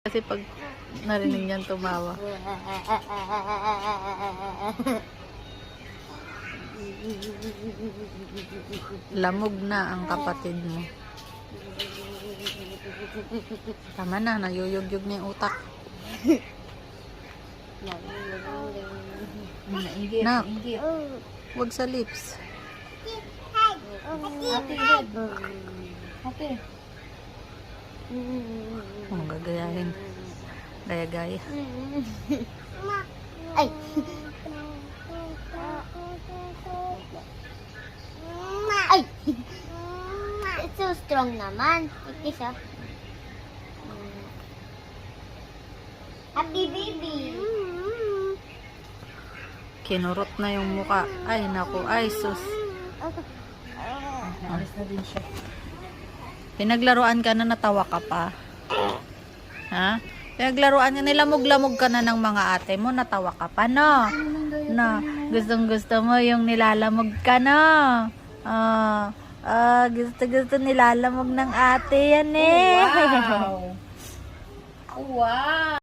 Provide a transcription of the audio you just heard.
Kasi pag narinig niyan tumawa. Lamog na ang kapatid mo. Tama na, nayuyugyug na yung utak. Nak, wag sa lips. Ate. Oh, gagayahin. Gaya-gaya. Ay. Ay. It's so strong naman. Ikis ah. Happy baby. Kinurot na yung muka. Ay, naku. Ay, sus. Alis na din siya. Pinaglaruan ka na, natawa ka pa. Ha? Pinaglaruan ka, nilamog-lamog ka na ng mga ate mo, natawa ka pa, no? Na, gustong-gusto mo yung nilalamog ka, no? Gusto-gusto nilalamog ng ate yan, eh. Wow. Wow.